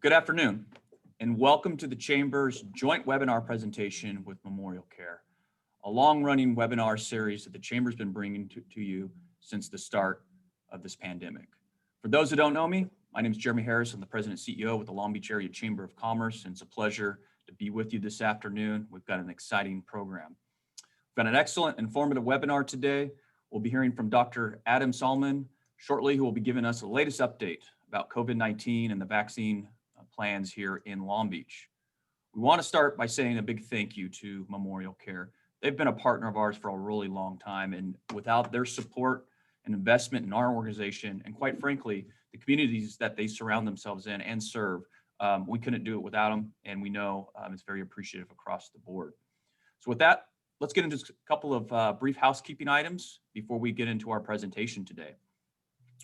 Good afternoon, and welcome to the Chamber's joint webinar presentation with MemorialCare, a long-running webinar series that the Chamber's been bringing to you since the start of this pandemic. For those who don't know me, my name is Jeremy Harris. I'm the President and CEO with the Long Beach Area Chamber of Commerce, and it's a pleasure to be with you this afternoon. We've got an exciting program. We've got an excellent, informative webinar today. We'll be hearing from Dr. Adam Solomon shortly, who will be giving us the latest update about COVID-19 and the vaccine plans here in Long Beach. We want to start by saying a big thank you to MemorialCare. They've been a partner of ours for a really long time, and without their support and investment in our organization, and quite frankly, the communities that they surround themselves in and serve, we couldn't do it without them, and we know it's very appreciative across the board. So with that, let's get into a couple of brief housekeeping items before we get into our presentation today.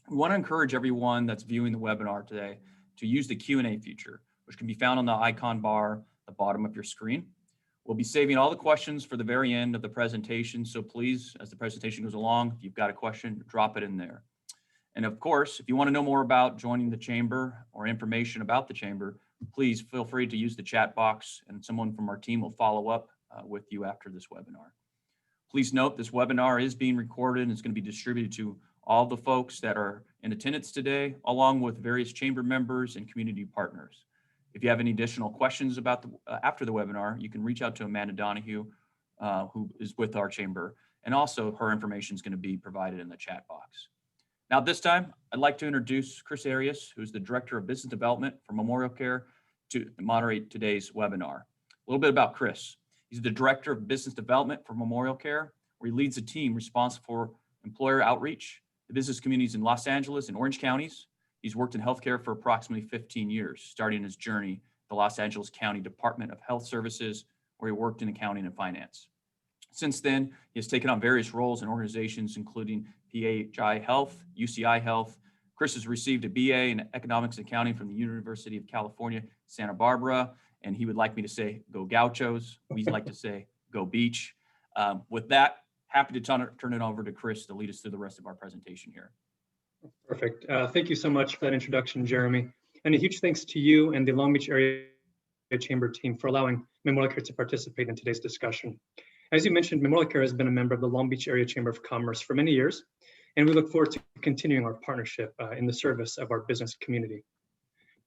We want to encourage everyone that's viewing the webinar today to use the Q&A feature, which can be found on the icon bar at the bottom of your screen. We'll be saving all the questions for the very end of the presentation, so please, as the presentation goes along, if you've got a question, drop it in there. And of course, if you want to know more about joining the Chamber or information about the Chamber, please feel free to use the chat box, and someone from our team will follow up with you after this webinar. Please note this webinar is being recorded and it's going to be distributed to all the folks that are in attendance today, along with various Chamber members and community partners. If you have any additional questions about after the webinar, you can reach out to Amanda Donahue, who is with our Chamber, and also her information is going to be provided in the chat box. Now, this time, I'd like to introduce Chris Arias, who's the Director of Business Development for MemorialCare, to moderate today's webinar. A little bit about Chris. He's the Director of Business Development for MemorialCare, where he leads a team responsible for employer outreach, the business communities in Los Angeles and Orange counties. He's worked in healthcare for approximately 15 years, starting his journey at the Los Angeles County Department of Health Services, where he worked in accounting and finance. Since then, he has taken on various roles in organizations, including PHI Health, UCI Health. Chris has received a BA in Economics and Accounting from the University of California, Santa Barbara, and he would like me to say, go Gauchos. We like to say, go Beach. With that, happy to turn it over to Chris to lead us through the rest of our presentation here. Perfect. Thank you so much for that introduction, Jeremy. And a huge thanks to you and the Long Beach Area Chamber team for allowing MemorialCare to participate in today's discussion. As you mentioned, MemorialCare has been a member of the Long Beach Area Chamber of Commerce for many years, and we look forward to continuing our partnership in the service of our business community.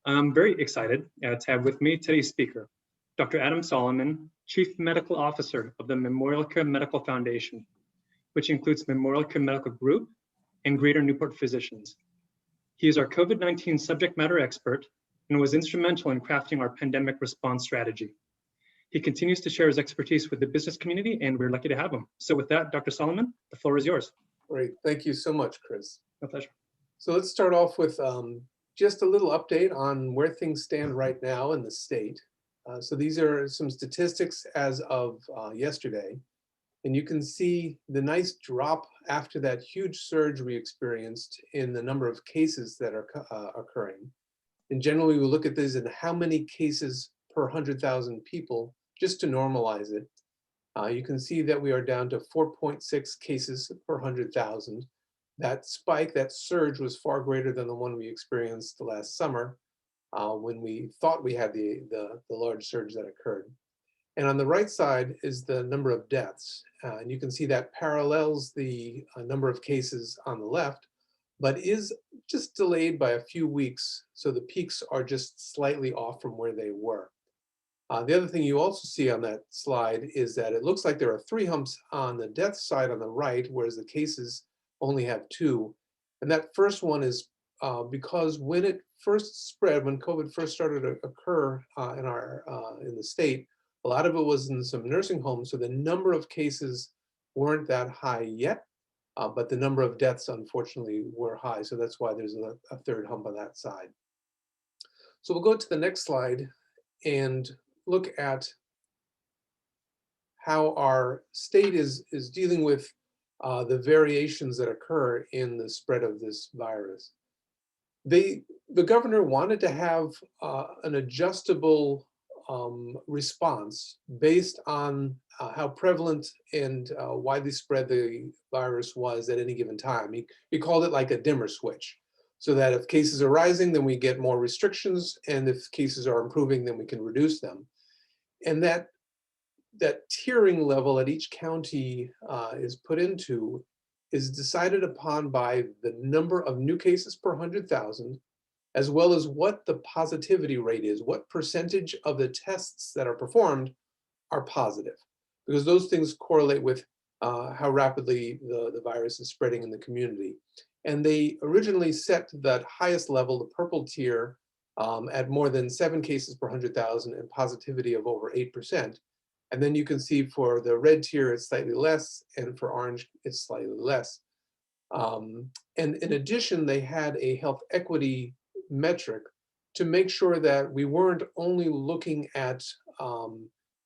I'm very excited to have with me today's speaker, Dr. Adam Solomon, Chief Medical Officer of the MemorialCare Medical Foundation, which includes MemorialCare Medical Group and Greater Newport Physicians. He is our COVID-19 subject matter expert and was instrumental in crafting our pandemic response strategy. He continues to share his expertise with the business community, and we're lucky to have him. So with that, Dr. Solomon, the floor is yours. Great, thank you so much, Chris. My pleasure. So let's start off with just a little update on where things stand right now in the state. So these are some statistics as of yesterday. And you can see the nice drop after that huge surge we experienced in the number of cases that are occurring. And generally, we look at this and how many cases per 100,000 people, just to normalize it. You can see that we are down to 4.6 cases per 100,000. That spike, that surge was far greater than the one we experienced last summer when we thought we had the large surge that occurred. And on the right side is the number of deaths. And you can see that parallels the number of cases on the left, but is just delayed by a few weeks. So the peaks are just slightly off from where they were. The other thing you also see on that slide is that it looks like there are 3 humps on the death side on the right, whereas the cases only have 2. And that first one is because when it first spread, when COVID first started to occur in the state, a lot of it was in some nursing homes, so the number of cases weren't that high yet, but the number of deaths, unfortunately, were high. So that's why there's a third hump on that side. So we'll go to the next slide and look at how our state is dealing with the variations that occur in the spread of this virus. The governor wanted to have an adjustable response based on how prevalent and widely spread the virus was at any given time. He called it like a dimmer switch. so that if cases are rising, then we get more restrictions, and if cases are improving, then we can reduce them. And that tiering level at each county is put into is decided upon by the number of new cases per 100,000, as well as what the positivity rate is, what percentage of the tests that are performed are positive, because those things correlate with how rapidly the virus is spreading in the community. And they originally set that highest level, the purple tier, at more than 7 cases per 100,000 and positivity of over 8%. And then you can see for the red tier, it's slightly less, and for orange, it's slightly less. And in addition, they had a health equity metric to make sure that we weren't only looking at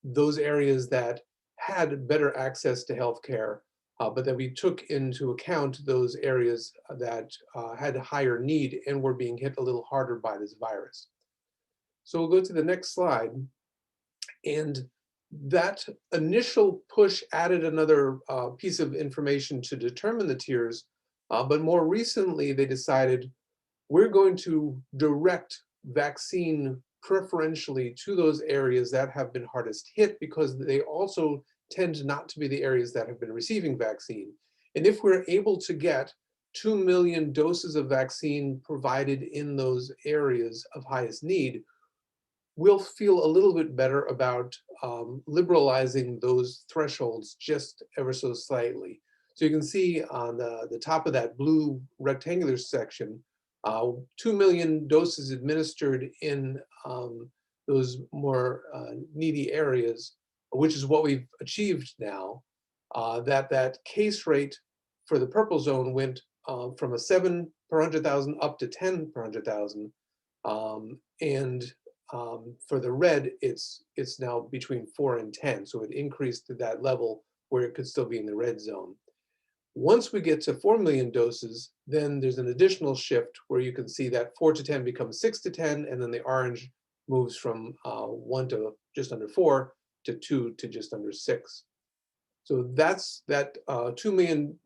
those areas that had better access to healthcare, but that we took into account those areas that had a higher need and were being hit a little harder by this virus. So we'll go to the next slide. And that initial push added another piece of information to determine the tiers, but more recently they decided we're going to direct vaccine preferentially to those areas that have been hardest hit, because they also tend not to be the areas that have been receiving vaccine. And if we're able to get 2 million doses of vaccine provided in those areas of highest need, we'll feel a little bit better about liberalizing those thresholds just ever so slightly. So you can see on the top of that blue rectangular section, 2 million doses administered in those more needy areas, which is what we've achieved now. That case rate for the purple zone went from a 7 per 100,000 up to 10 per 100,000. And for the red, it's now between 4 and 10. So it increased to that level where it could still be in the red zone. Once we get to 4 million doses, then there's an additional shift where you can see that 4 to 10 becomes 6 to 10, and then the orange moves from 1 to just under 4 to 2 to just under 6. So that's that 2 million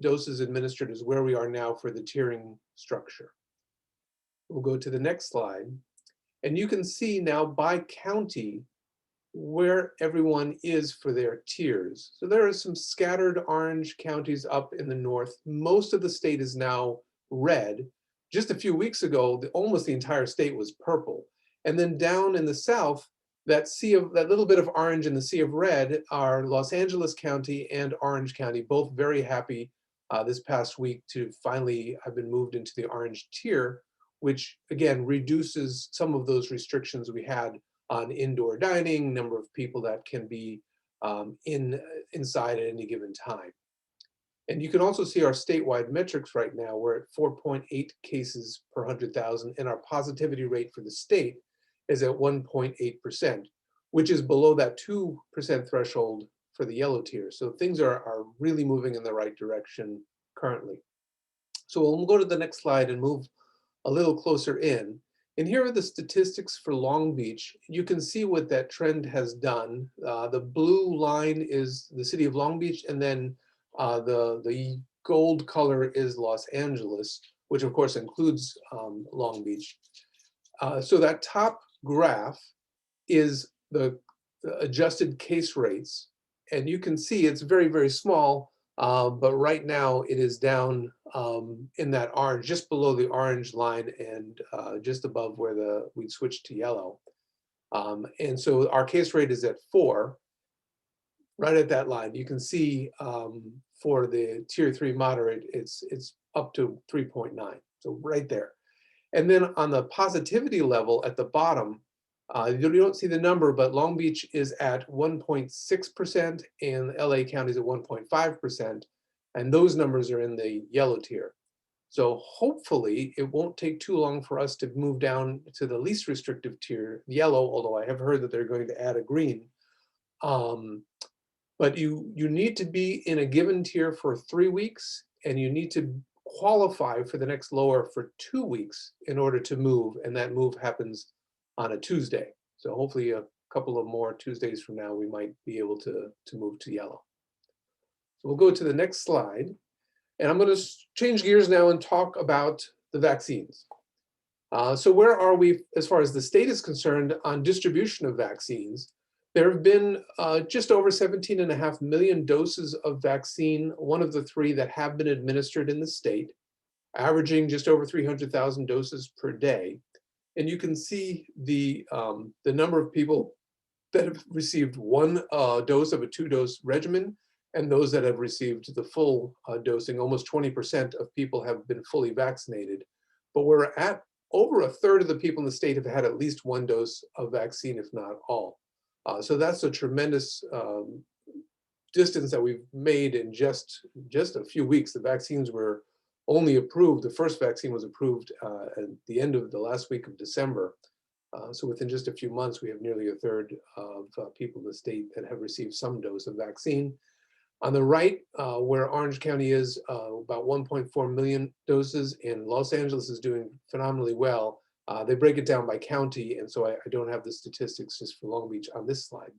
doses administered is where we are now for the tiering structure. We'll go to the next slide. And you can see now by county where everyone is for their tiers. So there are some scattered orange counties up in the north. Most of the state is now red. Just a few weeks ago, almost the entire state was purple. And then down in the south, that little bit of orange and the sea of red are Los Angeles County and Orange County, both very happy this past week to finally have been moved into the orange tier, which again reduces some of those restrictions we had on indoor dining, number of people that can be inside at any given time. And you can also see our statewide metrics right now. We're at 4.8 cases per 100,000, and our positivity rate for the state is at 1.8%, which is below that 2% threshold for the yellow tier. So things are really moving in the right direction currently. So we'll go to the next slide and move a little closer in. And here are the statistics for Long Beach. You can see what that trend has done. The blue line is the city of Long Beach, and then the gold color is Los Angeles, which of course includes Long Beach. So that top graph is the adjusted case rates. And you can see it's very, very small, but right now it is down in that orange, just below the orange line and just above where we switched to yellow. And so our case rate is at 4, right at that line. You can see for the tier 3 moderate, it's up to 3.9, so right there. And then on the positivity level at the bottom, you don't see the number, but Long Beach is at 1.6% and LA County is at 1.5%. And those numbers are in the yellow tier. So hopefully it won't take too long for us to move down to the least restrictive tier, yellow, although I have heard that they're going to add a green. But you need to be in a given tier for 3 weeks, and you need to qualify for the next lower for 2 weeks in order to move, and that move happens on a Tuesday. So hopefully a couple of more Tuesdays from now, we might be able to move to yellow. So we'll go to the next slide. And I'm going to change gears now and talk about the vaccines. So where are we as far as the state is concerned on distribution of vaccines? There have been just over 17.5 million doses of vaccine, one of the three that have been administered in the state, averaging just over 300,000 doses per day. And you can see the number of people that have received one dose of a 2-dose regimen, and those that have received the full dosing. Almost 20% of people have been fully vaccinated. But we're at over a third of the people in the state have had at least one dose of vaccine, if not all. So that's a tremendous distance that we've made in just a few weeks. The vaccines were only approved, the first vaccine was approved at the end of the last week of December. So within just a few months, we have nearly a third of people in the state that have received some dose of vaccine. On the right, where Orange County is, about 1.4 million doses, and Los Angeles is doing phenomenally well. They break it down by county, and so I don't have the statistics just for Long Beach on this slide.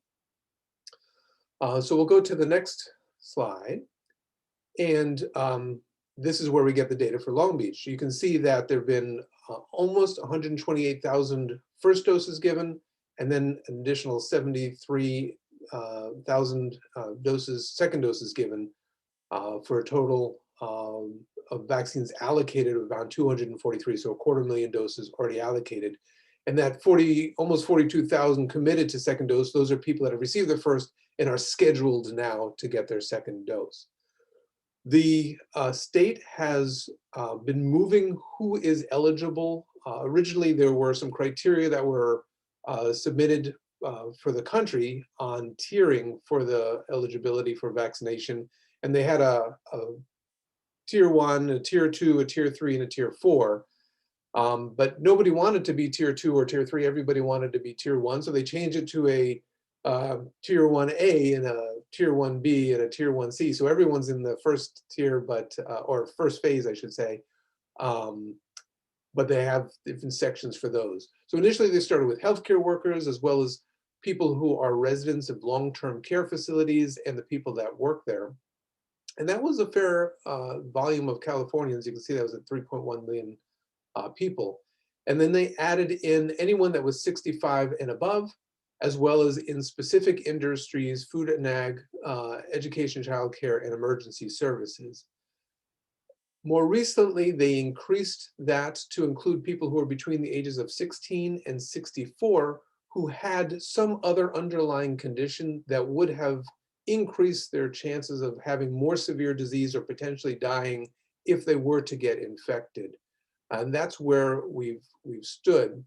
So we'll go to the next slide. And this is where we get the data for Long Beach. You can see that there have been almost 128,000 first doses given, and then an additional 73,000 second doses given, for a total of vaccines allocated of about 243, so 250,000 doses already allocated. And that almost 42,000 committed to second dose, those are people that have received their first and are scheduled now to get their second dose. The state has been moving who is eligible. Originally, there were some criteria that were submitted for the country on tiering for the eligibility for vaccination. And they had a tier 1, a tier 2, a tier 3, and a tier 4. But nobody wanted to be tier 2 or tier 3. Everybody wanted to be tier 1. So they changed it to a tier 1A and a tier 1B and a tier 1C. So everyone's in the first tier, or first phase, I should say. But they have different sections for those. So initially they started with healthcare workers, as well as people who are residents of long-term care facilities and the people that work there. And that was a fair volume of Californians. You can see that was at 3.1 million people. And then they added in anyone that was 65 and above, as well as in specific industries, food and ag, education, childcare, and emergency services. More recently, they increased that to include people who are between the ages of 16 and 64 who had some other underlying condition that would have increased their chances of having more severe disease or potentially dying if they were to get infected. And that's where we've stood.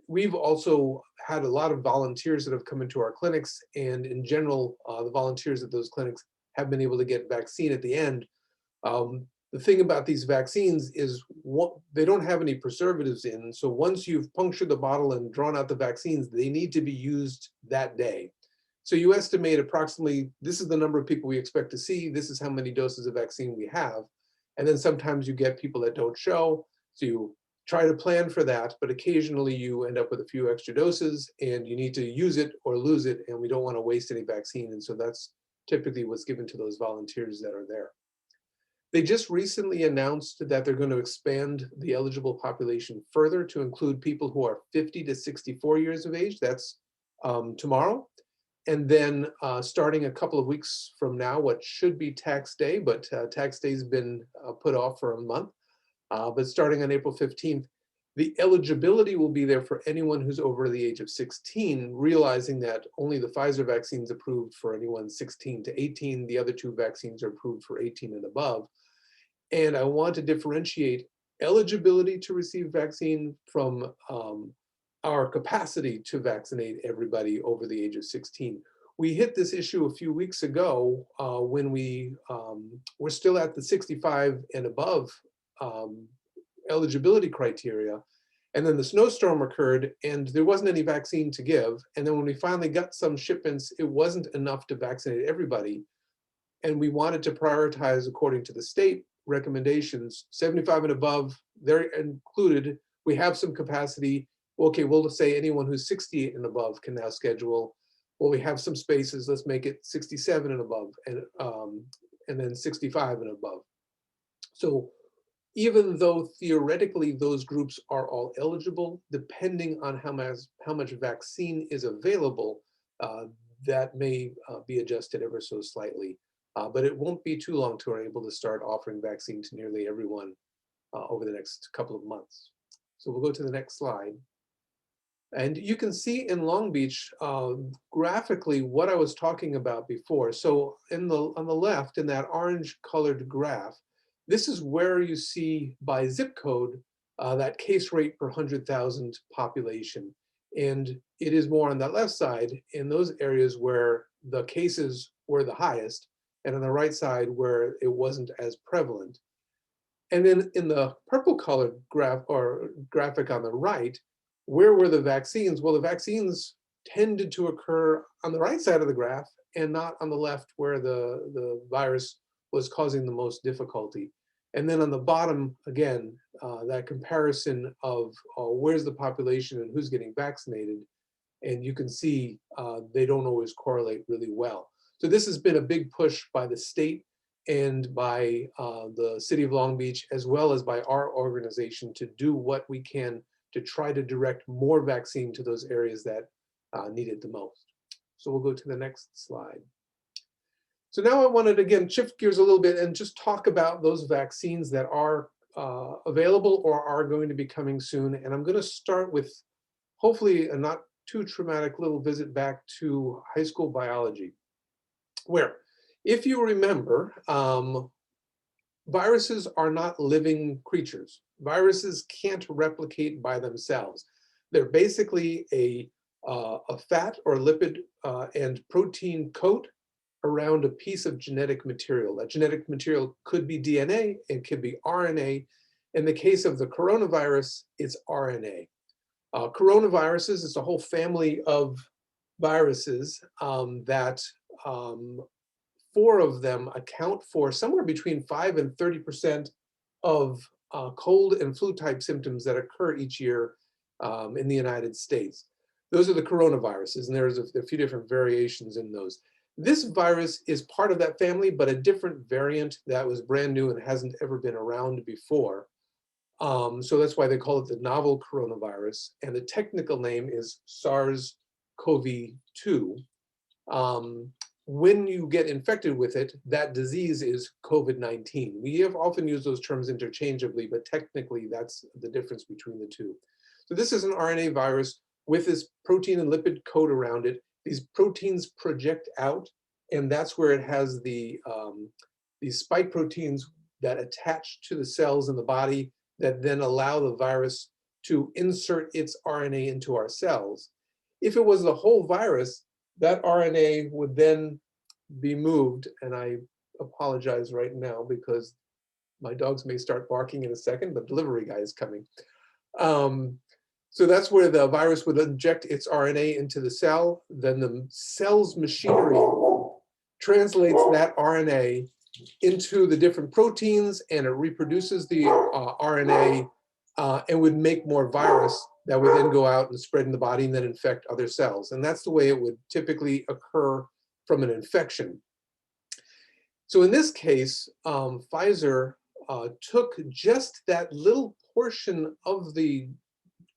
We've also had a lot of volunteers that have come into our clinics, and in general, the volunteers at those clinics have been able to get vaccine at the end. The thing about these vaccines is they don't have any preservatives in, so once you've punctured the bottle and drawn out the vaccines, they need to be used that day. So you estimate approximately, this is the number of people we expect to see, this is how many doses of vaccine we have, and then sometimes you get people that don't show, so you try to plan for that, but occasionally you end up with a few extra doses and you need to use it or lose it, and we don't want to waste any vaccine, and so that's typically what's given to those volunteers that are there. They just recently announced that they're going to expand the eligible population further to include people who are 50 to 64 years of age. That's tomorrow. And then starting a couple of weeks from now, what should be tax day, but tax day's been put off for a month. But starting on April 15th, the eligibility will be there for anyone who's over the age of 16, realizing that only the Pfizer vaccine is approved for anyone 16 to 18. The other two vaccines are approved for 18 and above. And I want to differentiate eligibility to receive vaccine from our capacity to vaccinate everybody over the age of 16. We hit this issue a few weeks ago when we were still at the 65 and above eligibility criteria. And then the snowstorm occurred and there wasn't any vaccine to give. And then when we finally got some shipments, it wasn't enough to vaccinate everybody. And we wanted to prioritize according to the state recommendations, 75 and above, they're included. We have some capacity. Okay, we'll say anyone who's 68 and above can now schedule. Well, we have some spaces, let's make it 67 and above, and then 65 and above. So even though theoretically those groups are all eligible, depending on how much vaccine is available, that may be adjusted ever so slightly. But it won't be too long till we're able to start offering vaccine to nearly everyone over the next couple of months. So we'll go to the next slide. And you can see in Long Beach graphically what I was talking about before. So on the left, in that orange colored graph, this is where you see by zip code that case rate per 100,000 population. And it is more on that left side in those areas where the cases were the highest, and on the right side where it wasn't as prevalent. And then in the purple colored graph or graphic on the right, where were the vaccines? Well, the vaccines tended to occur on the right side of the graph and not on the left where the virus was causing the most difficulty. And then on the bottom, again, that comparison of where's the population and who's getting vaccinated. And you can see they don't always correlate really well. So this has been a big push by the state and by the city of Long Beach, as well as by our organization, to do what we can to try to direct more vaccine to those areas that need it the most. So we'll go to the next slide. So now I wanted to, again, shift gears a little bit and just talk about those vaccines that are available or are going to be coming soon. And I'm going to start with hopefully a not too traumatic little visit back to high school biology, where, if you remember, viruses are not living creatures. Viruses can't replicate by themselves. They're basically a fat or lipid and protein coat around a piece of genetic material. That genetic material could be DNA, it could be RNA. In the case of the coronavirus, it's RNA. Coronaviruses is a whole family of viruses that 4 of them account for somewhere between 5 and 30% of cold and flu type symptoms that occur each year in the United States. Those are the coronaviruses, and there's a few different variations in those. This virus is part of that family, but a different variant that was brand new and hasn't ever been around before. So that's why they call it the novel coronavirus, and the technical name is SARS-CoV-2. When you get infected with it, that disease is COVID-19. We have often used those terms interchangeably, but technically that's the difference between the two. So this is an RNA virus with this protein and lipid coat around it. These proteins project out, and that's where it has these spike proteins that attach to the cells in the body that then allow the virus to insert its RNA into our cells. If it was the whole virus, that RNA would then be moved, and I apologize right now because my dogs may start barking in a second, but delivery guy is coming. So that's where the virus would inject its RNA into the cell. Then the cell's machinery translates that RNA into the different proteins, and it reproduces the RNA and would make more virus that would then go out and spread in the body and then infect other cells. And that's the way it would typically occur from an infection. So in this case, Pfizer took just that little portion of the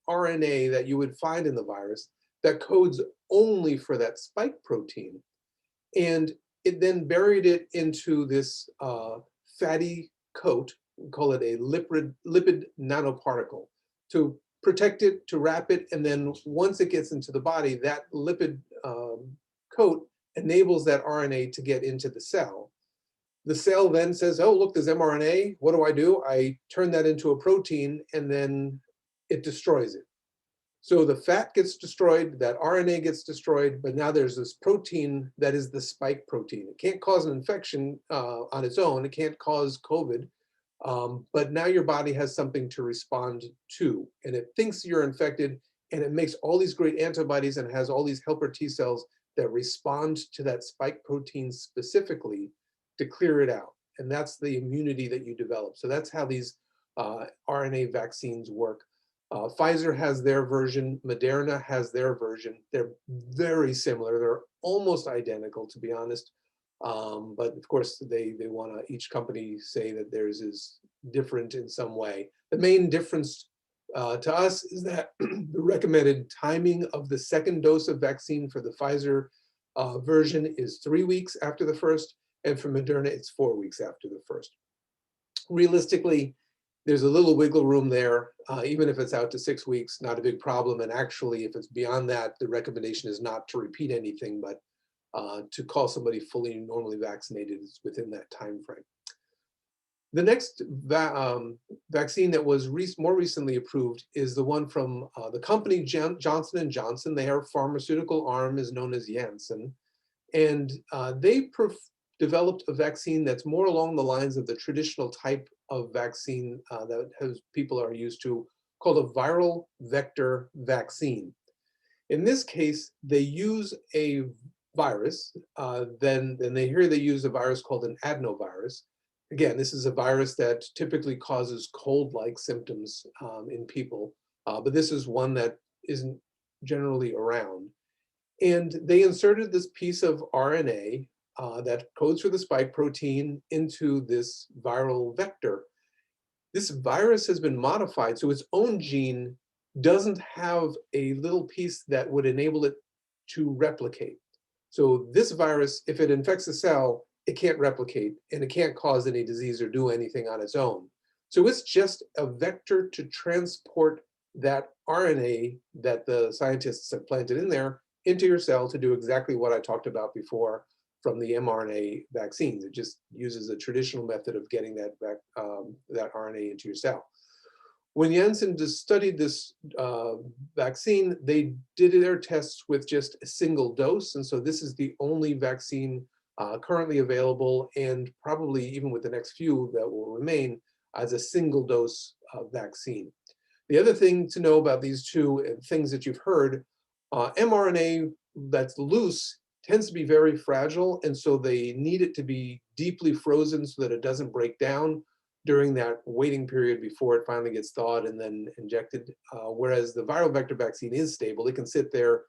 RNA that you would find in the virus that codes only for that spike protein, and it then buried it into this fatty coat, we call it a lipid nanoparticle, to protect it, to wrap it, and then once it gets into the body, that lipid coat enables that RNA to get into the cell. The cell then says, oh, look, there's mRNA. What do? I turn that into a protein, and then it destroys it. So the fat gets destroyed, that RNA gets destroyed, but now there's this protein that is the spike protein. It can't cause an infection on its own. It can't cause COVID, but now your body has something to respond to, and it thinks you're infected, and it makes all these great antibodies and has all these helper T cells that respond to that spike protein specifically to clear it out. And that's the immunity that you develop. So that's how these RNA vaccines work. Pfizer has their version, Moderna has their version. They're very similar. They're almost identical, to be honest. But of course, they want to, each company say that theirs is different in some way. The main difference to us is that the recommended timing of the second dose of vaccine for the Pfizer version is 3 weeks after the first, and for Moderna, it's 4 weeks after the first. Realistically, there's a little wiggle room there. Even if it's out to 6 weeks, not a big problem. And actually, if it's beyond that, the recommendation is not to repeat anything, but to call somebody fully normally vaccinated is within that time frame. The next vaccine that was more recently approved is the one from the company Johnson & Johnson. Their pharmaceutical arm is known as Janssen. And they developed a vaccine that's more along the lines of the traditional type of vaccine that people are used to, called a viral vector vaccine. In this case, they use a virus, then they use a virus called an adenovirus. Again, this is a virus that typically causes cold-like symptoms in people, but this is one that isn't generally around. And they inserted this piece of RNA that codes for the spike protein into this viral vector. This virus has been modified, so its own gene doesn't have a little piece that would enable it to replicate. So this virus, if it infects a cell, it can't replicate and it can't cause any disease or do anything on its own. So it's just a vector to transport that RNA that the scientists have planted in there into your cell to do exactly what I talked about before from the mRNA vaccines. It just uses a traditional method of getting that RNA into your cell. When Janssen studied this vaccine, they did their tests with just a single dose. And so this is the only vaccine currently available, and probably even with the next few that will remain, as a single dose vaccine. The other thing to know about these two things that you've heard, mRNA that's loose tends to be very fragile, and so they need it to be deeply frozen so that it doesn't break down during that waiting period before it finally gets thawed and then injected. Whereas the viral vector vaccine is stable. It can sit there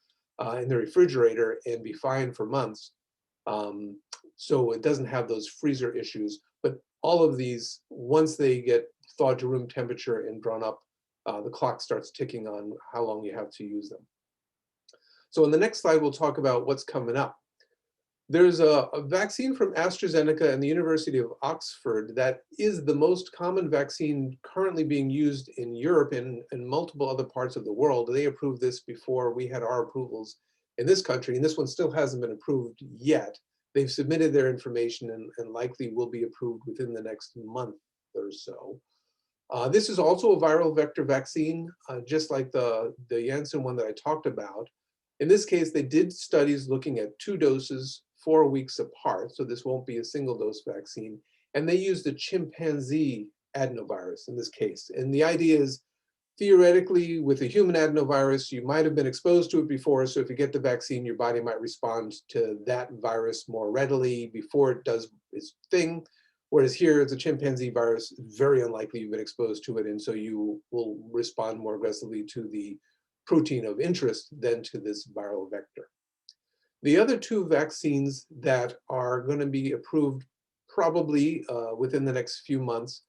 in the refrigerator and be fine for months. So it doesn't have those freezer issues. But all of these, once they get thawed to room temperature and drawn up, the clock starts ticking on how long you have to use them. So in the next slide, we'll talk about what's coming up. There's a vaccine from AstraZeneca and the University of Oxford that is the most common vaccine currently being used in Europe and multiple other parts of the world. They approved this before we had our approvals in this country, and this one still hasn't been approved yet. They've submitted their information and likely will be approved within the next month or so. This is also a viral vector vaccine, just like the Janssen one that I talked about. In this case, they did studies looking at 2 doses 4 weeks apart, so this won't be a single dose vaccine. And they used a chimpanzee adenovirus in this case. And the idea is, theoretically, with a human adenovirus, you might have been exposed to it before, so if you get the vaccine, your body might respond to that virus more readily before it does its thing. Whereas here, it's a chimpanzee virus, very unlikely you've been exposed to it, and so you will respond more aggressively to the protein of interest than to this viral vector. The other 2 vaccines that are going to be approved probably within the next few months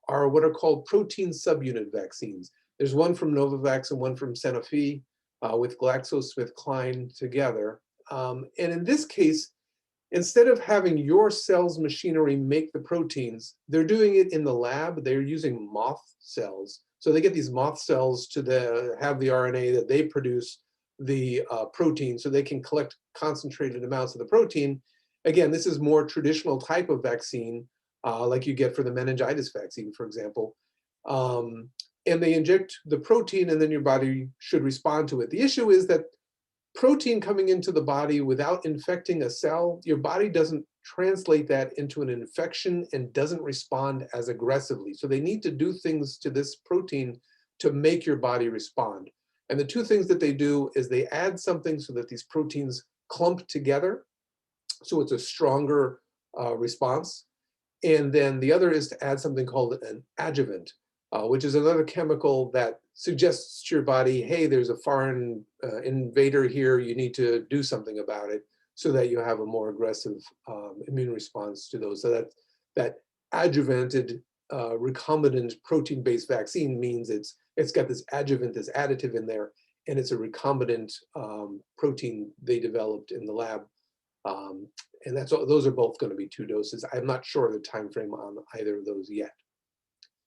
are what are called protein subunit vaccines. There's one from Novavax and one from Sanofi with GlaxoSmithKline together. And in this case, instead of having your cell's machinery make the proteins, they're doing it in the lab. They're using moth cells. So they get these moth cells to have the RNA that they produce the protein, so they can collect concentrated amounts of the protein. Again, this is more traditional type of vaccine, like you get for the meningitis vaccine, for example. And they inject the protein, and then your body should respond to it. The issue is that protein coming into the body without infecting a cell, your body doesn't translate that into an infection and doesn't respond as aggressively. So they need to do things to this protein to make your body respond. And the 2 things that they do is they add something so that these proteins clump together, so it's a stronger response. And then the other is to add something called an adjuvant, which is another chemical that suggests to your body, hey, there's a foreign invader here, you need to do something about it, so that you have a more aggressive immune response to those. So that adjuvanted recombinant protein-based vaccine means it's got this adjuvant, this additive in there, and it's a recombinant protein they developed in the lab. And those are both going to be 2 doses. I'm not sure of the time frame on either of those yet.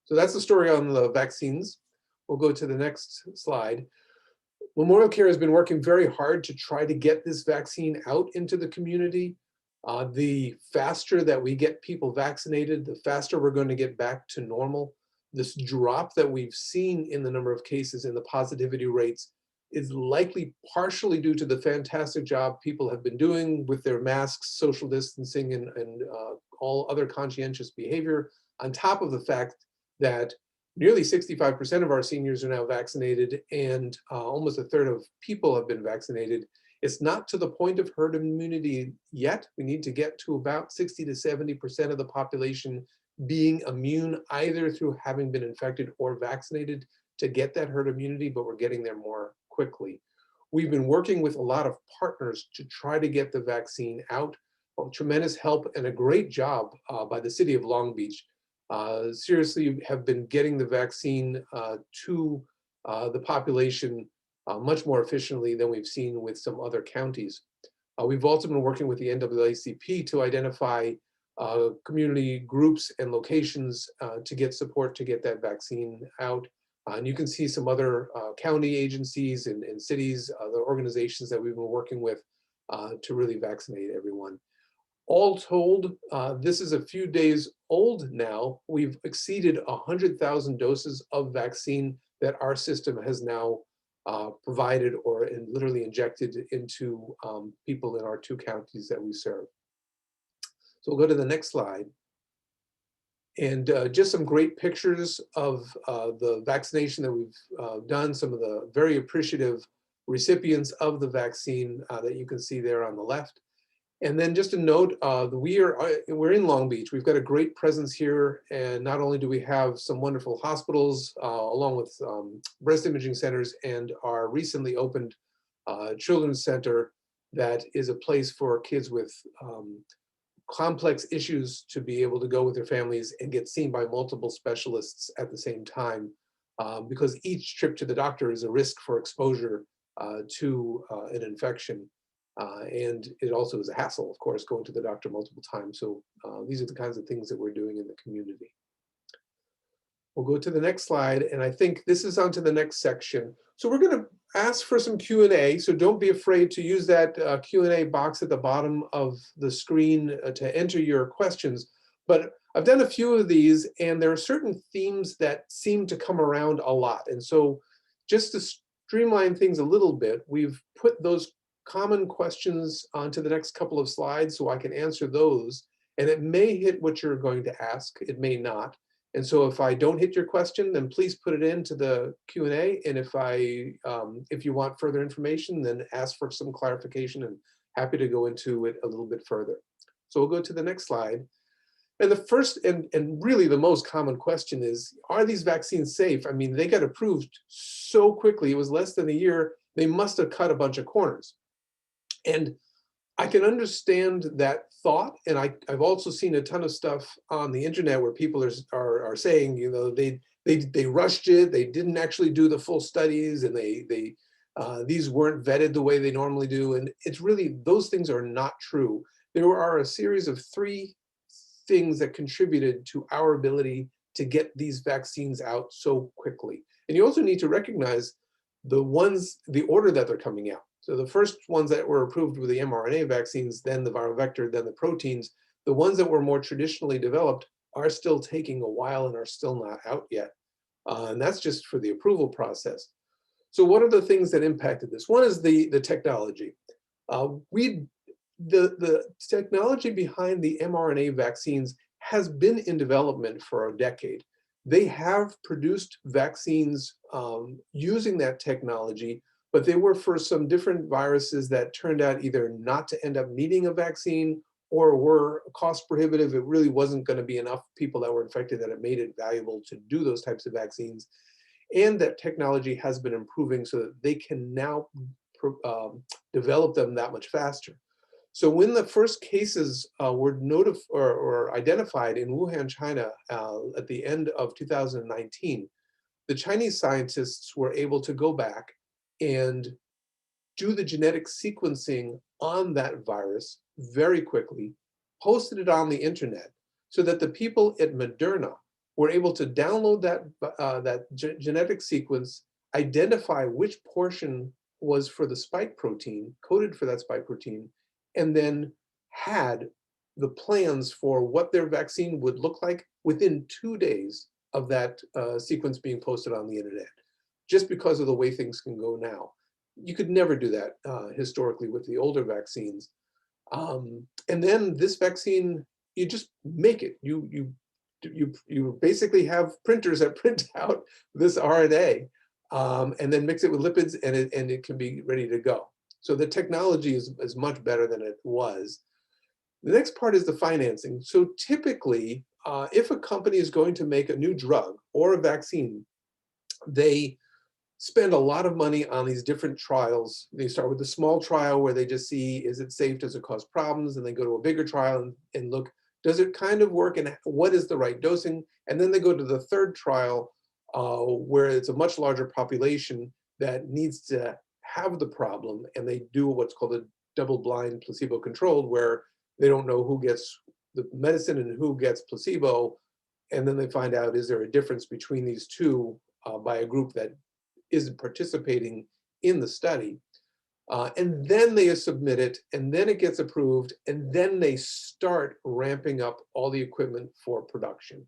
So that's the story on the vaccines. We'll go to the next slide. MemorialCare has been working very hard to try to get this vaccine out into the community. The faster that we get people vaccinated, the faster we're going to get back to normal. This drop that we've seen in the number of cases and the positivity rates is likely partially due to the fantastic job people have been doing with their masks, social distancing, and all other conscientious behavior, on top of the fact that nearly 65% of our seniors are now vaccinated, and almost a third of people have been vaccinated. It's not to the point of herd immunity yet. We need to get to about 60 to 70% of the population being immune, either through having been infected or vaccinated, to get that herd immunity, but we're getting there more quickly. We've been working with a lot of partners to try to get the vaccine out. Tremendous help and a great job by the city of Long Beach. Seriously have been getting the vaccine to the population much more efficiently than we've seen with some other counties. We've also been working with the NAACP to identify community groups and locations to get support to get that vaccine out. And you can see some other county agencies and cities, the organizations that we've been working with to really vaccinate everyone. All told, this is a few days old now. We've exceeded 100,000 doses of vaccine that our system has now provided or literally injected into people in our 2 counties that we serve. So we'll go to the next slide. And just some great pictures of the vaccination that we've done, some of the very appreciative recipients of the vaccine that you can see there on the left. And then just a note, we're in Long Beach. We've got a great presence here, and not only do we have some wonderful hospitals, along with breast imaging centers, and our recently opened children's center that is a place for kids with complex issues to be able to go with their families and get seen by multiple specialists at the same time, because each trip to the doctor is a risk for exposure to an infection. And it also is a hassle, of course, going to the doctor multiple times. So these are the kinds of things that we're doing in the community. We'll go to the next slide, and I think this is on to the next section. So we're going to ask for some Q&A, so don't be afraid to use that Q&A box at the bottom of the screen to enter your questions. But I've done a few of these, and there are certain themes that seem to come around a lot. And so just to streamline things a little bit, we've put those common questions onto the next couple of slides so I can answer those. And it may hit what you're going to ask, it may not. And so if I don't hit your question, then please put it into the Q&A. And if you want further information, then ask for some clarification, and happy to go into it a little bit further. So we'll go to the next slide. And the first and really the most common question is, are these vaccines safe? I mean, they got approved so quickly. It was less than a year. They must have cut a bunch of corners. And I can understand that thought, and I've also seen a ton of stuff on the internet where people are saying, you know, they rushed it, they didn't actually do the full studies, and these weren't vetted the way they normally do, and it's really, those things are not true. There are a series of 3 things that contributed to our ability to get these vaccines out so quickly, and you also need to recognize the order that they're coming out. So the first ones that were approved were the mRNA vaccines, then the viral vector, then the proteins. The ones that were more traditionally developed are still taking a while and are still not out yet. And that's just for the approval process. So what are the things that impacted this? One is the technology. The technology behind the mRNA vaccines has been in development for a decade. They have produced vaccines using that technology, but they were for some different viruses that turned out either not to end up needing a vaccine or were cost prohibitive. It really wasn't going to be enough people that were infected that it made it valuable to do those types of vaccines. And that technology has been improving so that they can now develop them that much faster. So when the first cases were or identified in Wuhan, China, at the end of 2019, the Chinese scientists were able to go back and do the genetic sequencing on that virus very quickly, posted it on the internet so that the people at Moderna were able to download that genetic sequence, identify which portion was for the spike protein, coded for that spike protein, and then had the plans for what their vaccine would look like within 2 days of that sequence being posted on the internet, just because of the way things can go now. You could never do that historically with the older vaccines. And then this vaccine, you just make it. You basically have printers that print out this RNA, and then mix it with lipids, and it can be ready to go. So the technology is much better than it was. The next part is the financing. So typically, if a company is going to make a new drug or a vaccine, they spend a lot of money on these different trials. They start with a small trial where they just see, is it safe, does it cause problems? And they go to a bigger trial and look, does it kind of work, and what is the right dosing? And then they go to the third trial where it's a much larger population that needs to have the problem, and they do what's called a double-blind placebo-controlled, where they don't know who gets the medicine and who gets placebo, and then they find out, is there a difference between these two by a group that isn't participating in the study. And then they submit it, and then it gets approved, and then they start ramping up all the equipment for production.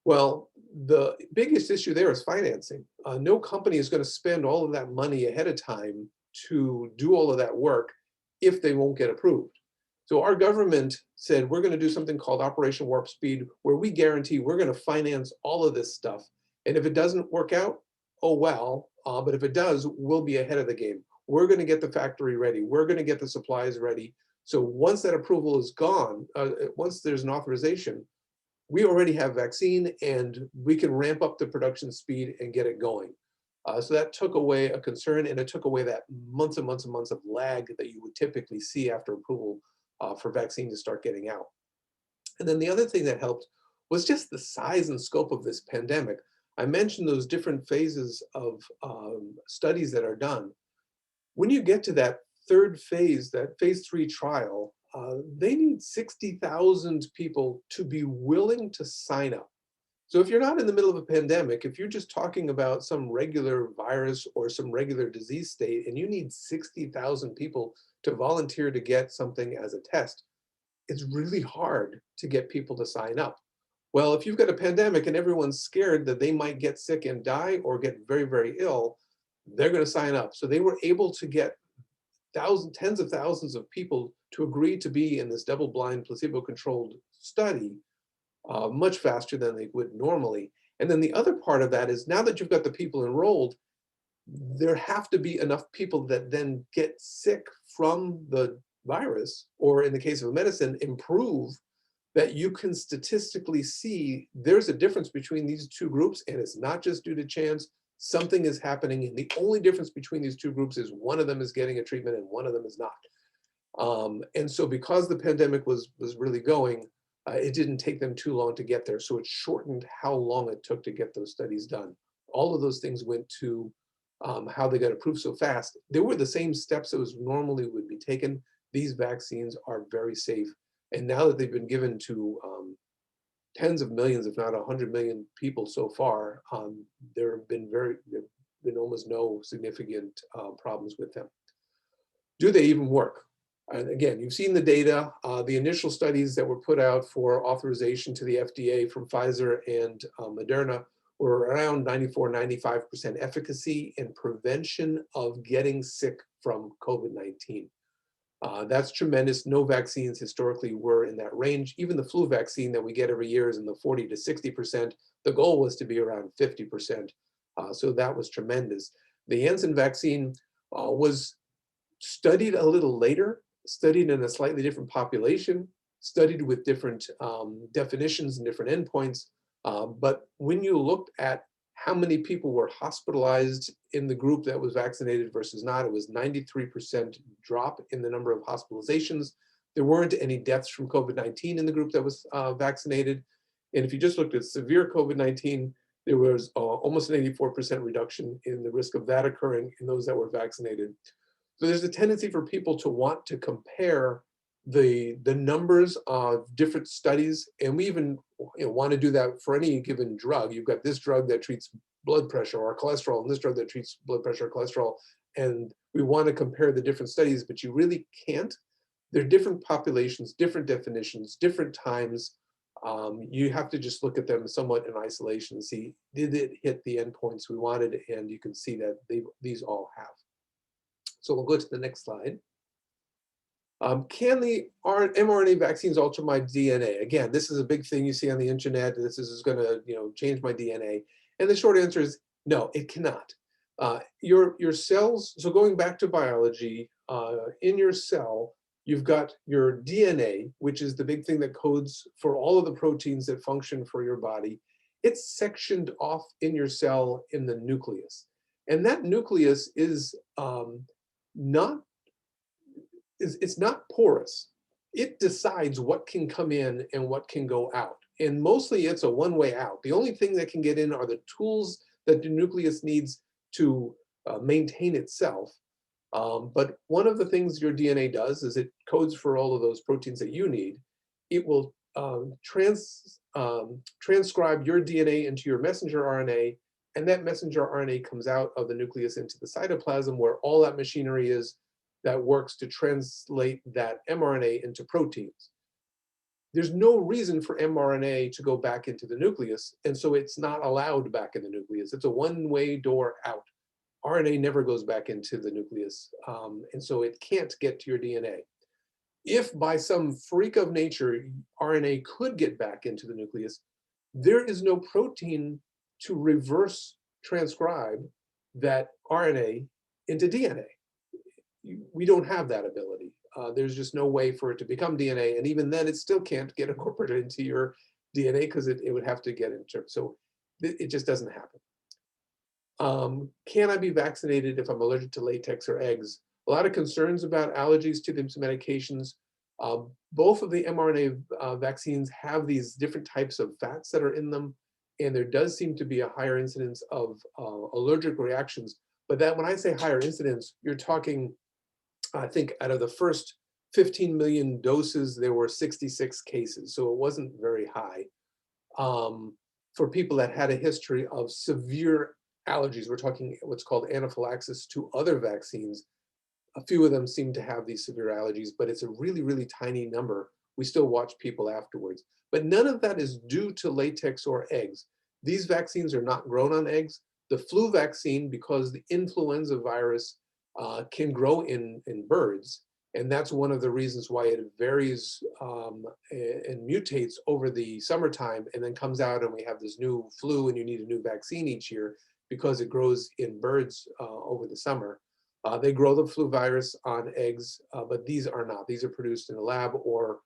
Well, the biggest issue there is financing. No company is going to spend all of that money ahead of time to do all of that work if they won't get approved. So our government said, we're going to do something called Operation Warp Speed, where we guarantee we're going to finance all of this stuff. And if it doesn't work out, oh well, but if it does, we'll be ahead of the game. We're going to get the factory ready. We're going to get the supplies ready. So once that approval is gone, once there's an authorization, we already have vaccine, and we can ramp up the production speed and get it going. So that took away a concern, and it took away that months and months and months of lag that you would typically see after approval for vaccine to start getting out. And then the other thing that helped was just the size and scope of this pandemic. I mentioned those different phases of studies that are done. When you get to that third phase, that phase 3 trial, they need 60,000 people to be willing to sign up. So if you're not in the middle of a pandemic, if you're just talking about some regular virus or some regular disease state, and you need 60,000 people to volunteer to get something as a test, it's really hard to get people to sign up. Well, if you've got a pandemic and everyone's scared that they might get sick and die or get very, very ill, they're going to sign up. So they were able to get tens of thousands of people to agree to be in this double-blind, placebo-controlled study much faster than they would normally. And then the other part of that is, now that you've got the people enrolled, there have to be enough people that then get sick from the virus, or in the case of a medicine, improve, that you can statistically see there's a difference between these two groups, and it's not just due to chance. Something is happening, and the only difference between these two groups is one of them is getting a treatment and one of them is not. And so because the pandemic was really going, it didn't take them too long to get there. So it shortened how long it took to get those studies done. All of those things went to how they got approved so fast. They were the same steps that was normally would be taken. These vaccines are very safe. And now that they've been given to tens of millions, if not 100 million people so far, there have been almost no significant problems with them. Do they even work? And again, you've seen the data. The initial studies that were put out for authorization to the FDA from Pfizer and Moderna were around 94, 95% efficacy in prevention of getting sick from COVID-19. That's tremendous. No vaccines historically were in that range. Even the flu vaccine that we get every year is in the 40 to 60%. The goal was to be around 50%. So that was tremendous. The Janssen vaccine was studied a little later, studied in a slightly different population, studied with different definitions and different endpoints. But when you looked at how many people were hospitalized in the group that was vaccinated versus not. It was 93% drop in the number of hospitalizations. There weren't any deaths from COVID-19 in the group that was vaccinated. And if you just looked at severe COVID-19, there was almost an 84% reduction in the risk of that occurring in those that were vaccinated. So there's a tendency for people to want to compare the numbers of different studies, and we even want to do that for any given drug. You've got this drug that treats blood pressure or cholesterol, and this drug that treats blood pressure or cholesterol, and we want to compare the different studies, but you really can't. They're different populations, different definitions, different times. You have to just look at them somewhat in isolation and see, did it hit the endpoints we wanted? And you can see that these all have. So we'll go to the next slide. Can the mRNA vaccines alter my DNA? Again, this is a big thing you see on the internet. This is going to, change my DNA. And the short answer is no, it cannot. Your cells. So going back to biology, in your cell, you've got your DNA, which is the big thing that codes for all of the proteins that function for your body. It's sectioned off in your cell in the nucleus, and that nucleus is not. It's not porous. It decides what can come in and what can go out. And mostly it's a one-way out. The only thing that can get in are the tools that the nucleus needs to maintain itself. But one of the things your DNA does is it codes for all of those proteins that you need. It will transcribe your DNA into your messenger RNA, and that messenger RNA comes out of the nucleus into the cytoplasm, where all that machinery is that works to translate that mRNA into proteins. There's no reason for mRNA to go back into the nucleus, and so it's not allowed back in the nucleus. It's a one-way door out. RNA never goes back into the nucleus, and so it can't get to your DNA. If by some freak of nature RNA could get back into the nucleus, there is no protein to reverse transcribe that RNA into DNA. We don't have that ability. There's just no way for it to become DNA, and even then it still can't get incorporated into your DNA because it would have to get into, so it just doesn't happen. Can I be vaccinated if I'm allergic to latex or eggs? A lot of concerns about allergies to these medications. Both of the mRNA vaccines have these different types of fats that are in them, and there does seem to be a higher incidence of allergic reactions. But that, when I say higher incidence, you're talking, I think out of the first 15 million doses, there were 66 cases. So it wasn't very high. For people that had a history of severe allergies, we're talking what's called anaphylaxis to other vaccines. A few of them seem to have these severe allergies, but it's a really, really tiny number. We still watch people afterwards. But none of that is due to latex or eggs. These vaccines are not grown on eggs. The flu vaccine, because the influenza virus can grow in birds, and that's one of the reasons why it varies and mutates over the summertime and then comes out and we have this new flu and you need a new vaccine each year because it grows in birds over the summer. They grow the flu virus on eggs, but these are not. These are produced in a lab or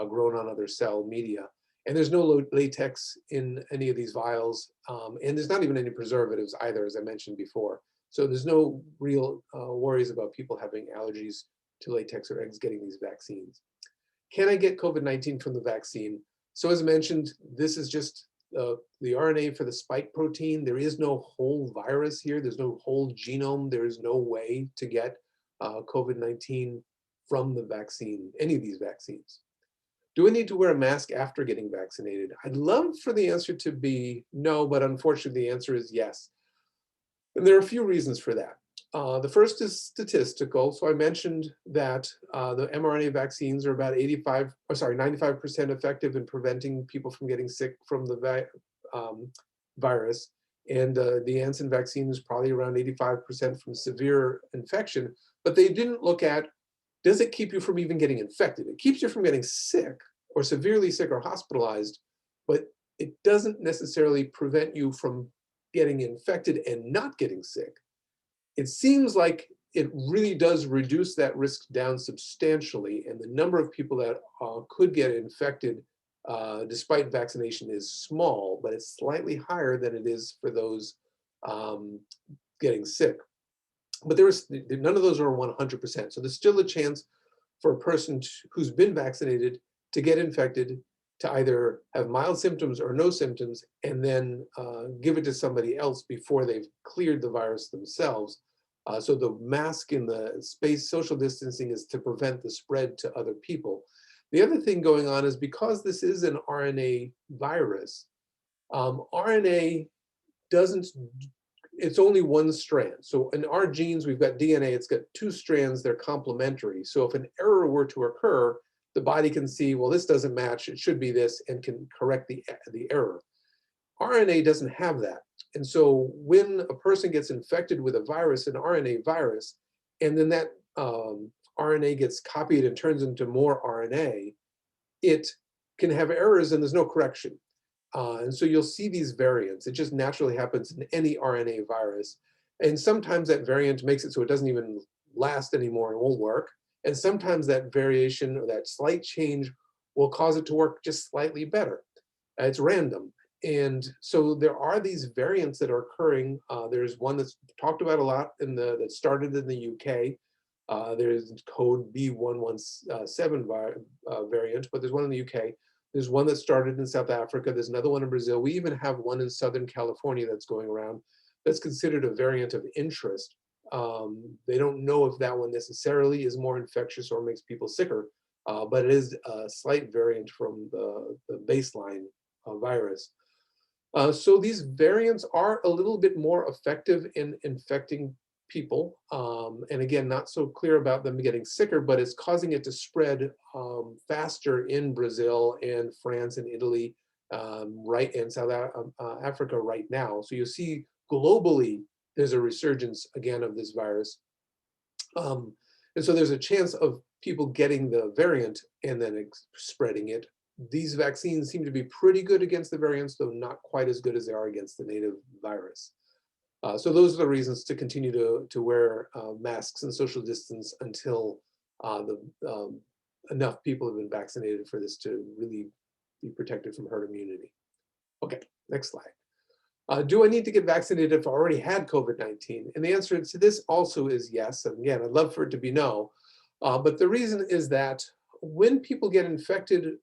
grown on other cell media. And there's no latex in any of these vials, and there's not even any preservatives either, as I mentioned before. So there's no real worries about people having allergies to latex or eggs getting these vaccines. Can I get COVID-19 from the vaccine? So as mentioned, this is just the RNA for the spike protein. There is no whole virus here. There's no whole genome. There is no way to get COVID-19 from the vaccine, any of these vaccines. Do I need to wear a mask after getting vaccinated? I'd love for the answer to be no, but unfortunately the answer is yes. And there are a few reasons for that. The first is statistical. So I mentioned that the mRNA vaccines are about 95% effective in preventing people from getting sick from the virus. And the Janssen vaccine is probably around 85% from severe infection. But they didn't look at, does it keep you from even getting infected? It keeps you from getting sick or severely sick or hospitalized, but it doesn't necessarily prevent you from getting infected and not getting sick. It seems like it really does reduce that risk down substantially, and the number of people that could get infected despite vaccination is small, but it's slightly higher than it is for those getting sick. But none of those are 100%. So there's still a chance for a person who's been vaccinated to get infected, to either have mild symptoms or no symptoms, and then give it to somebody else before they've cleared the virus themselves. So the mask in the space, social distancing, is to prevent the spread to other people. The other thing going on is because this is an RNA virus, RNA doesn't, it's only one strand. So in our genes, we've got DNA, it's got two strands, they're complementary. So if an error were to occur, the body can see, well, this doesn't match, it should be this, and can correct the error. RNA doesn't have that. And so when a person gets infected with a virus, an RNA virus, and then that RNA gets copied and turns into more RNA, it can have errors and there's no correction. And so you'll see these variants. It just naturally happens in any RNA virus. And sometimes that variant makes it so it doesn't even last anymore and won't work. And sometimes that variation or that slight change will cause it to work just slightly better. It's random. And so there are these variants that are occurring. There's one that's talked about a lot that started in the UK. There's code B117 variant, but there's one in the UK. There's one that started in South Africa. There's another one in Brazil. We even have one in Southern California that's going around that's considered a variant of interest. They don't know if that one necessarily is more infectious or makes people sicker, but it is a slight variant from the baseline virus. So these variants are a little bit more effective in infecting people. And again, not so clear about them getting sicker, but it's causing it to spread faster in Brazil and France and Italy, right, and South Africa right now. So you see globally, there's a resurgence again of this virus. And so there's a chance of people getting the variant and then spreading it. These vaccines seem to be pretty good against the variants, though not quite as good as they are against the native virus. So those are the reasons to continue to wear masks and social distance until enough people have been vaccinated for this to really be protected from herd immunity. Okay, next slide. Do I need to get vaccinated if I already had COVID-19? And the answer to this also is yes. And again, I'd love for it to be no. But the reason is that when people get infected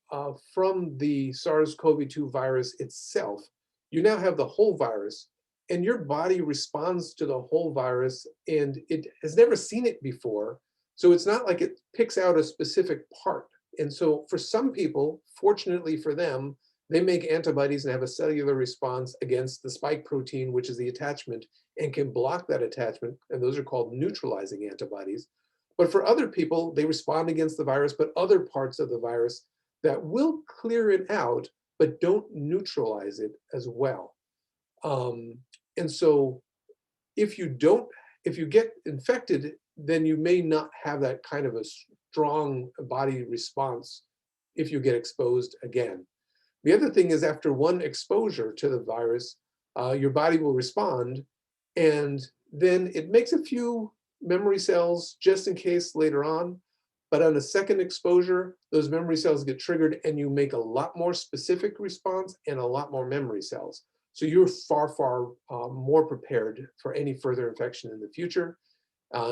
from the SARS-CoV-2 virus itself, you now have the whole virus, and your body responds to the whole virus, and it has never seen it before. So it's not like it picks out a specific part. And so for some people, fortunately for them, they make antibodies and have a cellular response against the spike protein, which is the attachment, and can block that attachment. And those are called neutralizing antibodies. But for other people, they respond against the virus, but other parts of the virus that will clear it out, but don't neutralize it as well. And so if you get infected, then you may not have that kind of a strong body response if you get exposed again. The other thing is, after one exposure to the virus, your body will respond, and then it makes a few memory cells just in case later on. But on a second exposure, those memory cells get triggered and you make a lot more specific response and a lot more memory cells. So you're far, far more prepared for any further infection in the future.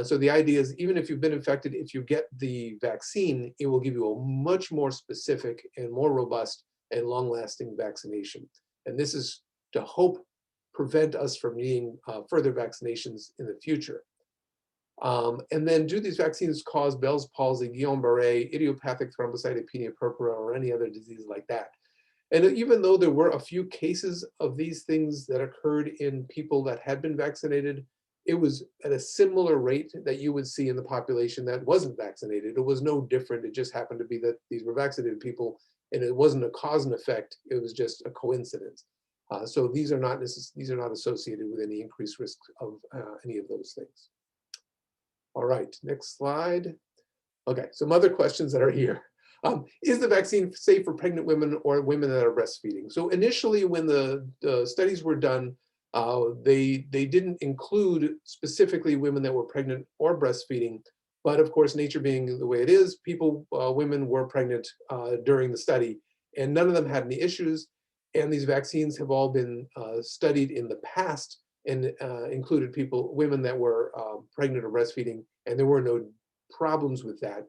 So the idea is, even if you've been infected, if you get the vaccine, it will give you a much more specific and more robust and long-lasting vaccination. And this is to hope prevent us from needing further vaccinations in the future. And then, do these vaccines cause Bell's palsy, Guillain-Barré, idiopathic thrombocytopenia purpura, or any other disease like that? And even though there were a few cases of these things that occurred in people that had been vaccinated, it was at a similar rate that you would see in the population that wasn't vaccinated. It was no different. It just happened to be that these were vaccinated people, and it wasn't a cause and effect. It was just a coincidence. So these are not associated with any increased risk of any of those things. All right, next slide. Okay, some other questions that are here. Is the vaccine safe for pregnant women or women that are breastfeeding? So initially, when the studies were done, they didn't include specifically women that were pregnant or breastfeeding. But of course, nature being the way it is, women were pregnant during the study, and none of them had any issues. And these vaccines have all been studied in the past and included women that were pregnant or breastfeeding, and there were no problems with that.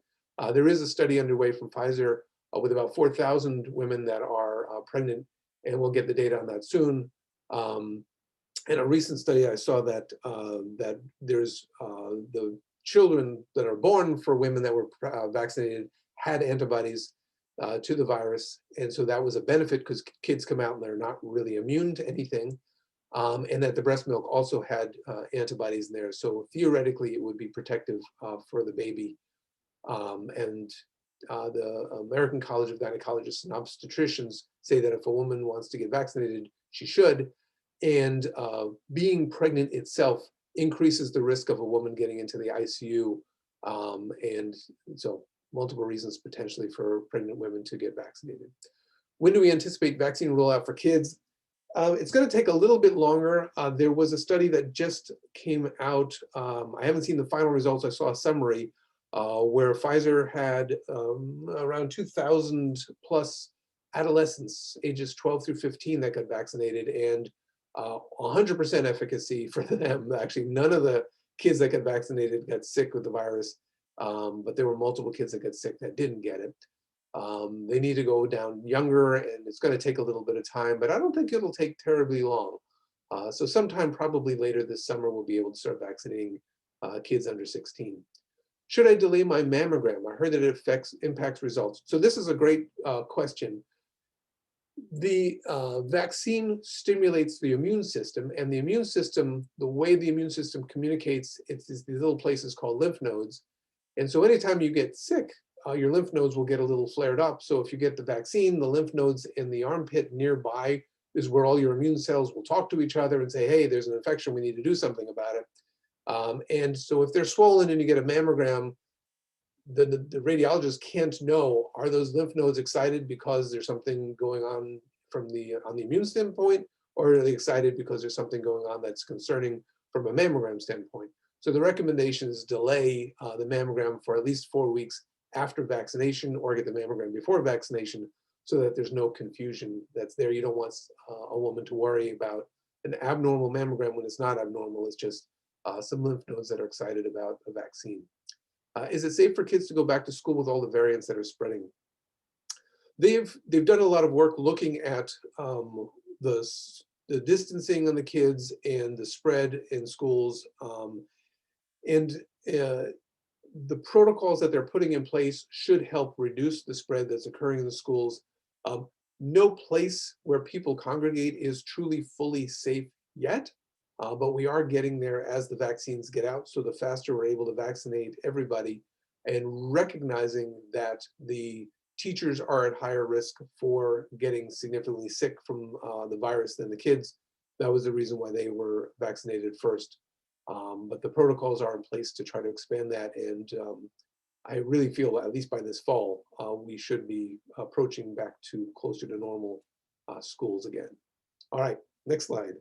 There is a study underway from Pfizer with about 4,000 women that are pregnant, and we'll get the data on that soon. In a recent study, I saw that that there's the children that are born for women that were vaccinated had antibodies to the virus, and so that was a benefit because kids come out and they're not really immune to anything, and that the breast milk also had antibodies in there. So theoretically, it would be protective for the baby. And the American College of Gynecologists and Obstetricians say that if a woman wants to get vaccinated, she should. And being pregnant itself increases the risk of a woman getting into the ICU. And so multiple reasons potentially for pregnant women to get vaccinated. When do we anticipate vaccine rollout for kids? It's going to take a little bit longer. There was a study that just came out. I haven't seen the final results. I saw a summary where Pfizer had around 2,000 plus adolescents, ages 12 through 15, that got vaccinated, and 100% efficacy for them. Actually, none of the kids that got vaccinated got sick with the virus, but there were multiple kids that got sick that didn't get it. They need to go down younger, and it's going to take a little bit of time, but I don't think it'll take terribly long. So sometime probably later this summer, we'll be able to start vaccinating kids under 16. Should I delay my mammogram? I heard that it impacts results. So this is a great question. The vaccine stimulates the immune system, and the immune system, the way the immune system communicates, it's these little places called lymph nodes. And so anytime you get sick, your lymph nodes will get a little flared up. So if you get the vaccine, the lymph nodes in the armpit nearby is where all your immune cells will talk to each other and say, hey, there's an infection, we need to do something about it. And so if they're swollen and you get a mammogram, the radiologist can't know, are those lymph nodes excited because there's something going on on the immune standpoint, or are they excited because there's something going on that's concerning from a mammogram standpoint? So the recommendation is delay the mammogram for at least 4 weeks after vaccination, or get the mammogram before vaccination, so that there's no confusion that's there. You don't want a woman to worry about an abnormal mammogram when it's not abnormal. It's just some lymph nodes that are excited about a vaccine. Is it safe for kids to go back to school with all the variants that are spreading? They've done a lot of work looking at the distancing on the kids and the spread in schools, and the protocols that they're putting in place should help reduce the spread that's occurring in the schools. No place where people congregate is truly fully safe yet, but we are getting there as the vaccines get out. So the faster we're able to vaccinate everybody, and recognizing that the teachers are at higher risk for getting significantly sick from the virus than the kids. That was the reason why they were vaccinated first. But the protocols are in place to try to expand that. And I really feel, at least by this fall, we should be approaching back to closer to normal schools again. All right, next slide.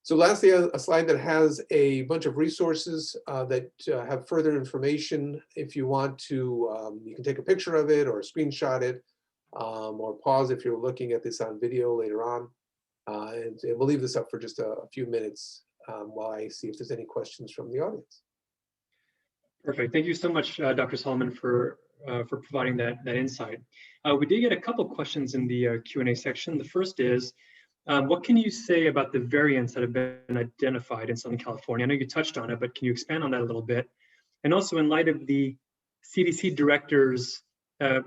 So lastly, a slide that has a bunch of resources that have further information. If you want to, you can take a picture of it or screenshot it, or pause if you're looking at this on video later on. And we'll leave this up for just a few minutes while I see if there's any questions from the audience. Perfect. Thank you so much, Dr. Solomon, for providing that insight. We did get a couple questions in the Q&A section. The first is, what can you say about the variants that have been identified in Southern California? I know you touched on it, but can you expand on that a little bit? And also, in light of the CDC director's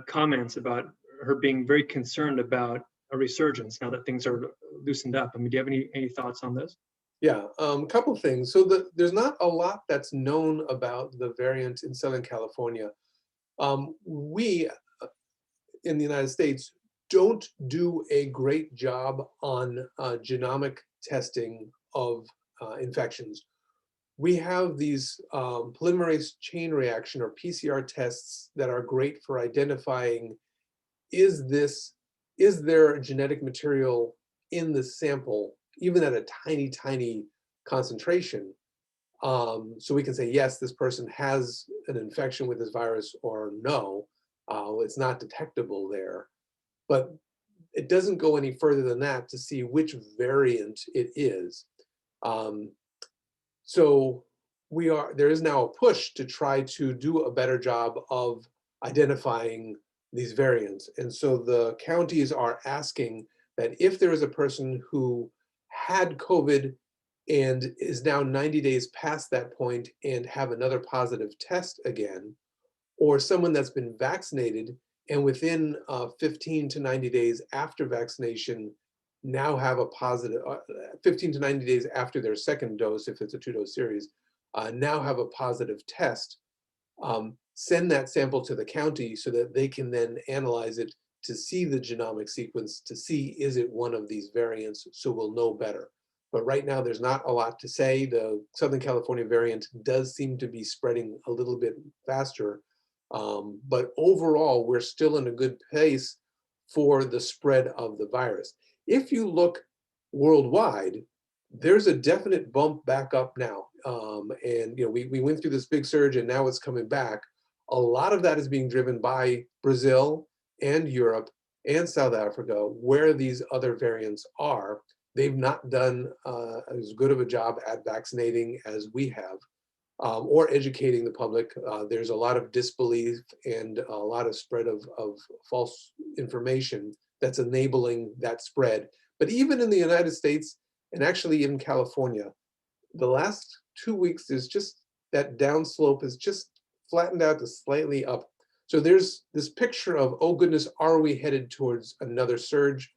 comments about her being very concerned about a resurgence now that things are loosened up. I mean, do you have any thoughts on this? Yeah, a couple things. So there's not a lot that's known about the variant in Southern California. We in the United States don't do a great job on genomic testing of infections. We have these polymerase chain reaction, or PCR tests, that are great for identifying, is there genetic material in the sample, even at a tiny, tiny concentration. So we can say, yes, this person has an infection with this virus, or no, it's not detectable there. But it doesn't go any further than that to see which variant it is. Um, so there is now a push to try to do a better job of identifying these variants. And so the counties are asking that if there is a person who had COVID and is now 90 days past that point and have another positive test again, or someone that's been vaccinated and within 15 to 90 days after vaccination now have a positive, 15 to 90 days after their second dose, if it's a 2-dose series, now have a positive test, send that sample to the county so that they can then analyze it to see the genomic sequence, to see is it one of these variants, so we'll know better. But right now, there's not a lot to say. The Southern California variant does seem to be spreading a little bit faster. But overall, we're still in a good pace for the spread of the virus. If you look worldwide, there's a definite bump back up now. And we went through this big surge and now it's coming back. A lot of that is being driven by Brazil and Europe and South Africa, where these other variants are. They've not done as good of a job at vaccinating as we have, or educating the public. There's a lot of disbelief and a lot of spread of false information that's enabling that spread. But even in the United States, and actually in California, the last 2 weeks, there's just that downslope is just flattened out to slightly up. So there's this picture of, oh goodness, are we headed towards another surge?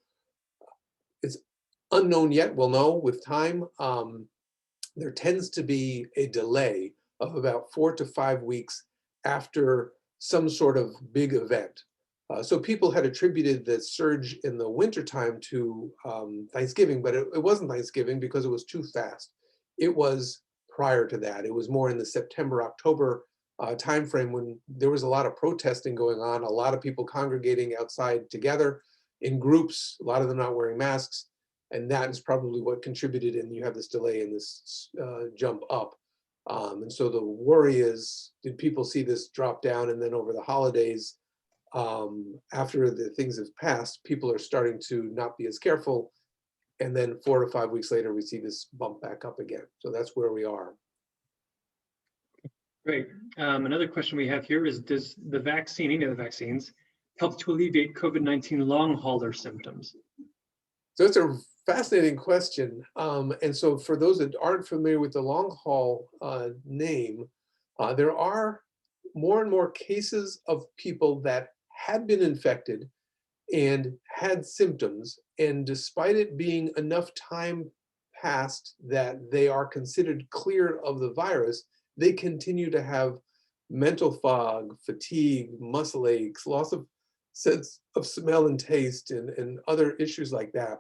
It's unknown yet. We'll know with time. There tends to be a delay of about 4 to 5 weeks after some sort of big event. So people had attributed the surge in the wintertime to Thanksgiving, but it wasn't Thanksgiving because it was too fast. It was prior to that. It was more in the September, October timeframe when there was a lot of protesting going on, a lot of people congregating outside together in groups, a lot of them not wearing masks. And that is probably what contributed, and you have this delay in this jump up. And so the worry is, did people see this drop down, and then over the holidays, after the things have passed, people are starting to not be as careful, and then 4 to 5 weeks later, we see this bump back up again. So that's where we are. Great. Another question we have here is, does the vaccine, any of the vaccines, help to alleviate COVID-19 long hauler symptoms? So it's a fascinating question. And so for those that aren't familiar with the long haul name, there are more and more cases of people that had been infected and had symptoms. And despite it being enough time passed that they are considered clear of the virus, they continue to have mental fog, fatigue, muscle aches, loss of sense of smell and taste, and other issues like that.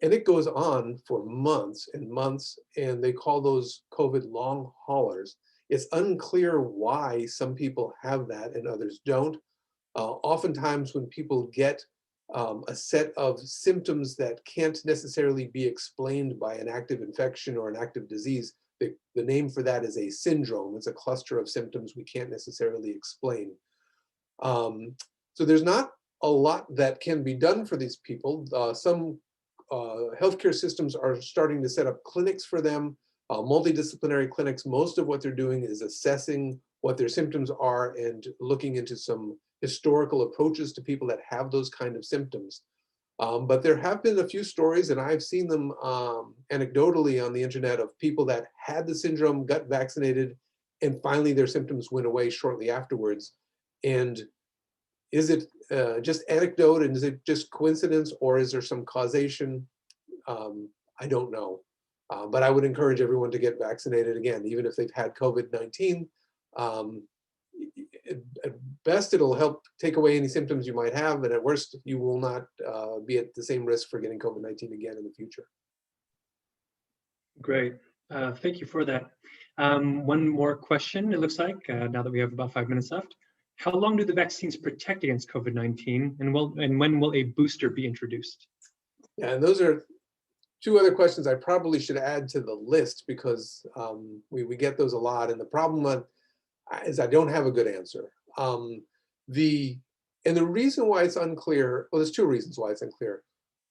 And it goes on for months and months, and they call those COVID long haulers. It's unclear why some people have that and others don't. Oftentimes when people get a set of symptoms that can't necessarily be explained by an active infection or an active disease, the name for that is a syndrome. It's a cluster of symptoms we can't necessarily explain. So there's not a lot that can be done for these people. Some healthcare systems are starting to set up clinics for them, multidisciplinary clinics. Most of what they're doing is assessing what their symptoms are and looking into some historical approaches to people that have those kind of symptoms. But there have been a few stories, and I've seen them anecdotally on the internet, of people that had the syndrome, got vaccinated, and finally their symptoms went away shortly afterwards. And is it just anecdote, and is it just coincidence, or is there some causation? I don't know. But I would encourage everyone to get vaccinated again, even if they've had COVID-19. At best, it'll help take away any symptoms you might have, and at worst, you will not be at the same risk for getting COVID-19 again in the future. Great. Thank you for that. One more question, it looks like, now that we have about 5 minutes left. How long do the vaccines protect against COVID-19, and when will a booster be introduced? Yeah, and those are two other questions I probably should add to the list, because we get those a lot. And the problem is I don't have a good answer. And the reason why it's unclear, well, there's two reasons why it's unclear.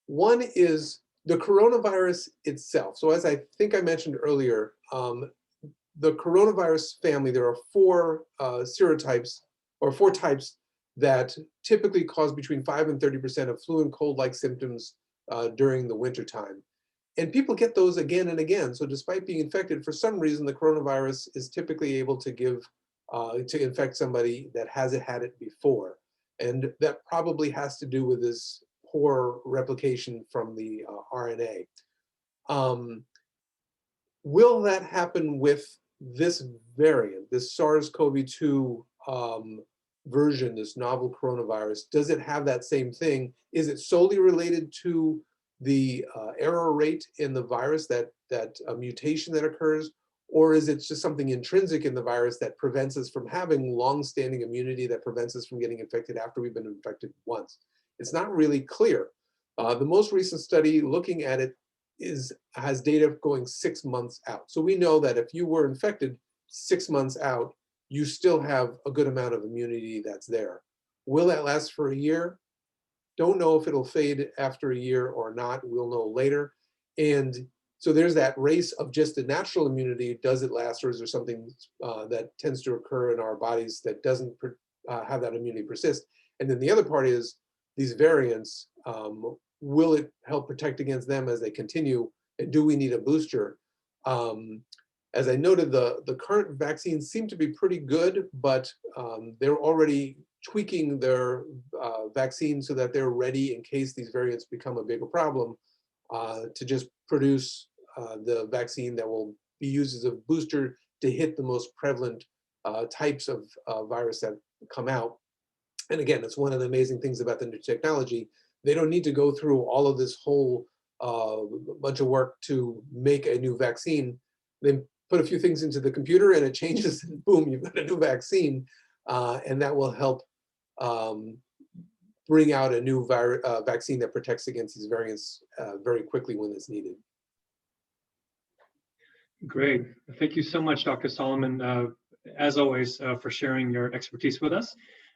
One is The coronavirus itself. So as I think I mentioned earlier, the coronavirus family, there are four serotypes or four types that typically cause between 5 and 30% of flu and cold-like symptoms during the wintertime. And people get those again and again. So despite being infected, for some reason, the coronavirus is typically able to to infect somebody that hasn't had it before. And that probably has to do with this poor replication from the RNA. Will that happen with this variant, this SARS-CoV-2 version, this novel coronavirus? Does it have that same thing? Is it solely related to the error rate in the virus, that mutation that occurs? Or is it just something intrinsic in the virus that prevents us from having long-standing immunity, that prevents us from getting infected after we've been infected once? It's not really clear. The most recent study looking at it has data going 6 months out. So we know that if you were infected 6 months out, you still have a good amount of immunity that's there. Will that last for a year? Don't know if it'll fade after a year or not. We'll know later. And so there's that race of just the natural immunity. Does it last, or is there something that tends to occur in our bodies that doesn't have that immunity persist? And then the other part is these variants. Will it help protect against them as they continue? And do we need a booster? As I noted, the current vaccines seem to be pretty good, but they're already tweaking their vaccine so that they're ready in case these variants become a bigger problem, to just produce the vaccine that will be used as a booster to hit the most prevalent types of virus that come out. And again, it's one of the amazing things about the new technology. They don't need to go through all of this whole bunch of work to make a new vaccine. They put a few things into the computer and it changes, and boom, you've got a new vaccine. And that will help bring out a new vaccine that protects against these variants very quickly when it's needed. Great. Thank you so much, Dr. Solomon, as always, for sharing your expertise with us.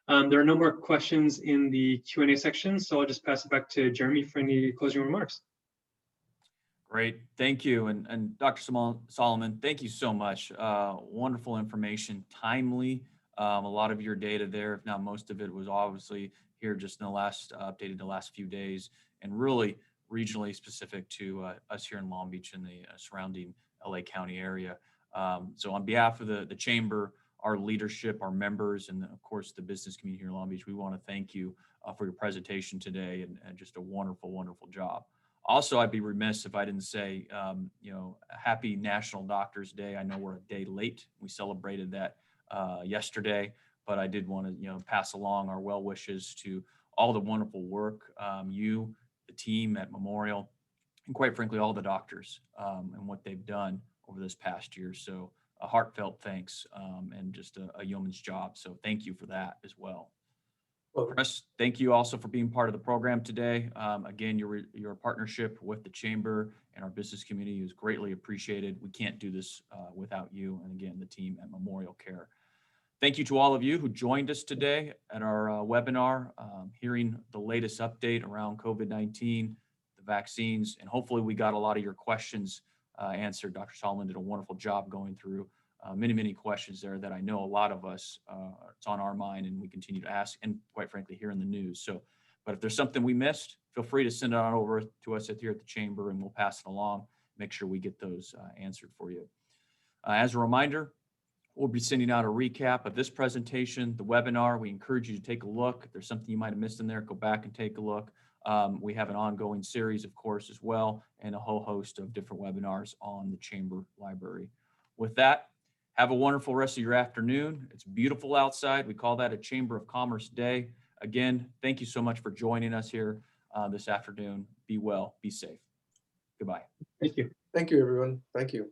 There are no more questions in the Q&A section, so I'll just pass it back to Jeremy for any closing remarks. Great, thank you. And Dr. Solomon, thank you so much. Wonderful information, timely. A lot of your data there, if not most of it, was obviously here just in the last, updated the last few days, and really regionally specific to us here in Long Beach and the surrounding LA County area. So on behalf of the Chamber, our leadership, our members, and of course the business community here in Long Beach, we want to thank you for your presentation today, and just a wonderful, wonderful job. Also, I'd be remiss if I didn't say, happy National Doctors Day. I know we're a day late. We celebrated that yesterday, but I did want to, pass along our well wishes to all the wonderful work you, the team at Memorial, and quite frankly, all the doctors and what they've done over this past year. So a heartfelt thanks, and just a yeoman's job. So thank you for that as well. Chris, thank you also for being part of the program today. Again, your partnership with the Chamber and our business community is greatly appreciated. We can't do this without you, and again, the team at MemorialCare. Thank you to all of you who joined us today at our webinar, hearing the latest update around COVID-19, the vaccines, and hopefully we got a lot of your questions answered. Dr. Solomon did a wonderful job going through many, many questions there that I know a lot of us, it's on our mind, and we continue to ask, and quite frankly, here in the news. So, but if there's something we missed, feel free to send it on over to us here at the Chamber, and we'll pass it along, make sure we get those answered for you. As a reminder, we'll be sending out a recap of this presentation, the webinar. We encourage you to take a look. If there's something you might have missed in there, go back and take a look. We have an ongoing series, of course, as well, and a whole host of different webinars on the Chamber Library. With that, have a wonderful rest of your afternoon. It's beautiful outside. We call that a Chamber of Commerce day. Again, thank you so much for joining us here this afternoon. Be well, be safe. Goodbye. Thank you. Thank you, everyone. Thank you.